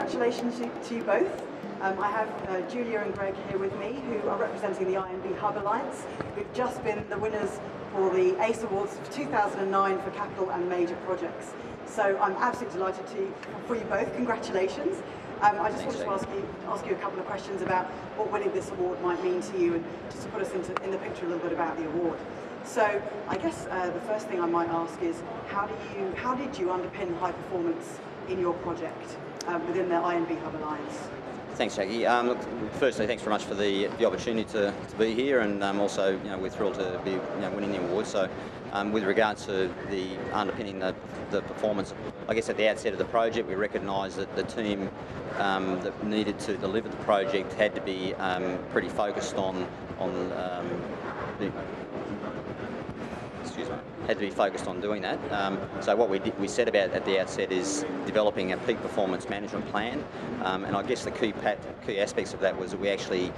congratulations to you both. I have Julia and Greg here with me, who are representing the INB Hub Alliance, who've just been the winners for the ACE Awards for 2009 for capital and major projects. So I'm absolutely delighted for you both. Congratulations. I just wanted to ask you a couple of questions about what winning this award might mean to you, and just to put us in the picture a little bit about the award. So I guess the first thing I might ask is, how did you underpin high performance in your project within the INB Hub Alliance? Thanks, Jackie. Look, firstly, thanks very much for the opportunity to be here, and also, we're thrilled to be winning the award. So, with regard to the underpinning the performance, I guess at the outset of the project, we recognised that the team that needed to deliver the project had to be pretty focused on doing that. So what we set about at the outset is developing a peak performance management plan, and I guess the key aspects of that was that we actually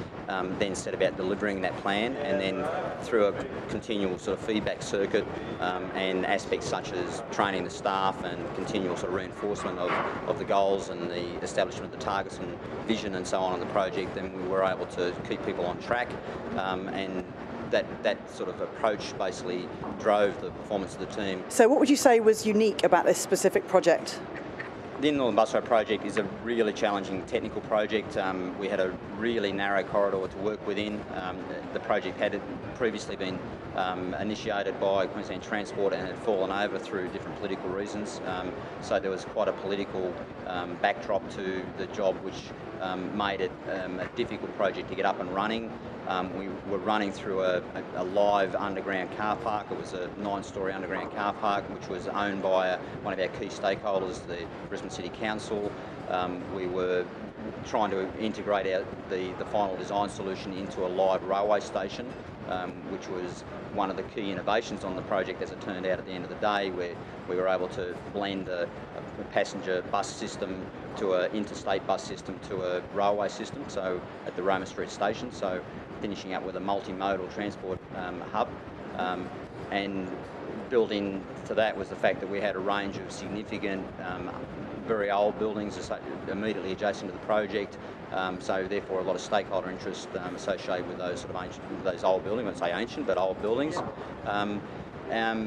then set about delivering that plan, and then through a continual sort of feedback circuit and aspects such as training the staff and continual sort of reinforcement of the goals and the establishment of the targets and vision and so on the project, then we were able to keep people on track, and that sort of approach basically drove the performance of the team. So what would you say was unique about this specific project? The Northern Bus Road project is a really challenging technical project. We had a really narrow corridor to work within. The project had previously been initiated by Queensland Transport and had fallen over through different political reasons. So there was quite a political backdrop to the job, which made it a difficult project to get up and running. We were running through a live underground car park. It was a 9-storey underground car park, which was owned by one of our key stakeholders, the Brisbane City Council. We were trying to integrate the final design solution into a live railway station, which was one of the key innovations on the project, as it turned out at the end of the day, where we were able to blend a passenger bus system to an interstate bus system to a railway system, so at the Roma Street station, so finishing up with a multimodal transport hub. And built into that was the fact that we had a range of significant very old buildings immediately adjacent to the project, so therefore a lot of stakeholder interest associated with those sort of ancient, those old buildings. I wouldn't say ancient, but old buildings. And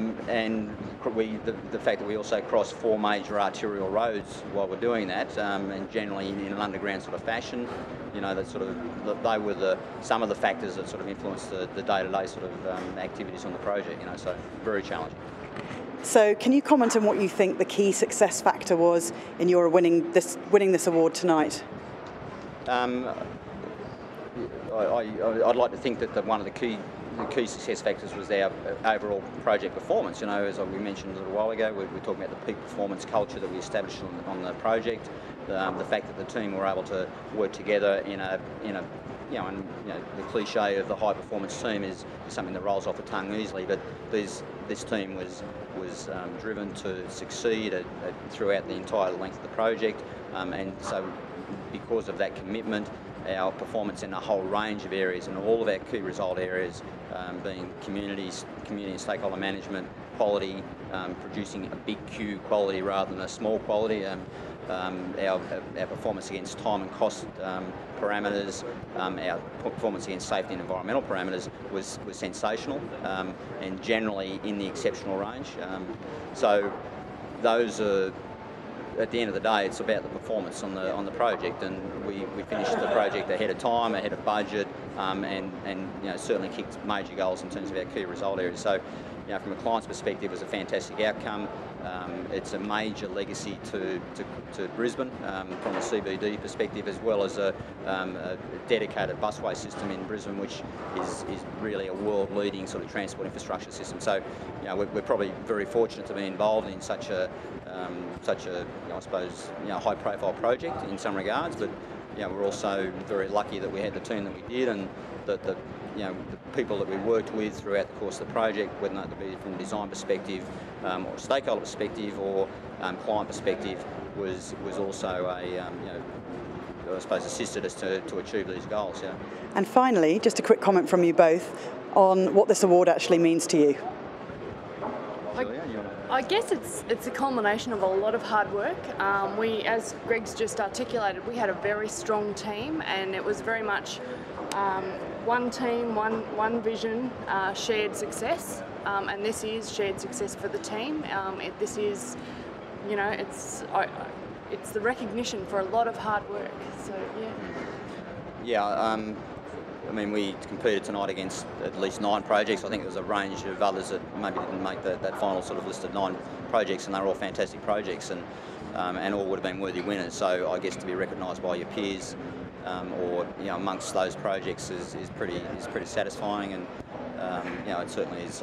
the fact that we also crossed 4 major arterial roads while we're doing that, and generally in an underground sort of fashion, they were some of the factors that sort of influenced the day-to-day sort of activities on the project. So very challenging. So can you comment on what you think the key success factor was in your winning this award tonight? I'd like to think that one of the key success factors was our overall project performance. As we mentioned a little while ago, we're talking about the peak performance culture that we established on the project. The fact that the team were able to work together in a the cliche of the high performance team is something that rolls off the tongue easily, but this team was driven to succeed throughout the entire length of the project, and so because of that commitment, our performance in a whole range of areas, and all of our key result areas being community and stakeholder management, quality, producing a big Q quality rather than a small quality, our performance against time and cost parameters, our performance against safety and environmental parameters was sensational, and generally in the exceptional range. So those are, at the end of the day, it's about the performance on the project, and we finished the project ahead of time, ahead of budget, and certainly kicked major goals in terms of our key result areas. So, from a client's perspective, it was a fantastic outcome. It's a major legacy to Brisbane from a CBD perspective, as well as a dedicated busway system in Brisbane, which is really a world-leading sort of transport infrastructure system. So, we're probably very fortunate to be involved in such a I suppose high-profile project in some regards, but we're also very lucky that we had the team that we did, and that the people that we worked with throughout the course of the project, whether that be from a design perspective, or stakeholder perspective, or client perspective, was also I suppose assisted us to achieve these goals. Yeah. And finally, just a quick comment from you both on what this award actually means to you. I guess it's a culmination of a lot of hard work. We, as Greg's just articulated, we had a very strong team, and it was very much one team, one vision, shared success, and this is shared success for the team. This is, you know, it's the recognition for a lot of hard work. So yeah. Yeah. I mean, we competed tonight against at least 9 projects. I think there was a range of others that maybe didn't make that final sort of list of 9 projects, and they were all fantastic projects, and all would have been worthy winners. So I guess to be recognised by your peers, or you know, amongst those projects is pretty satisfying, and you know, it certainly is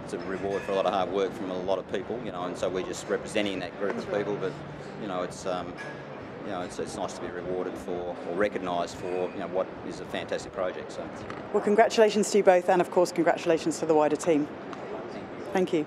it's a reward for a lot of hard work from a lot of people, you know, and so we're just representing that group of people. But you know, it's nice to be rewarded for, or recognised for, you know, what is a fantastic project. So, well, congratulations to you both, and of course congratulations to the wider team. Thank you.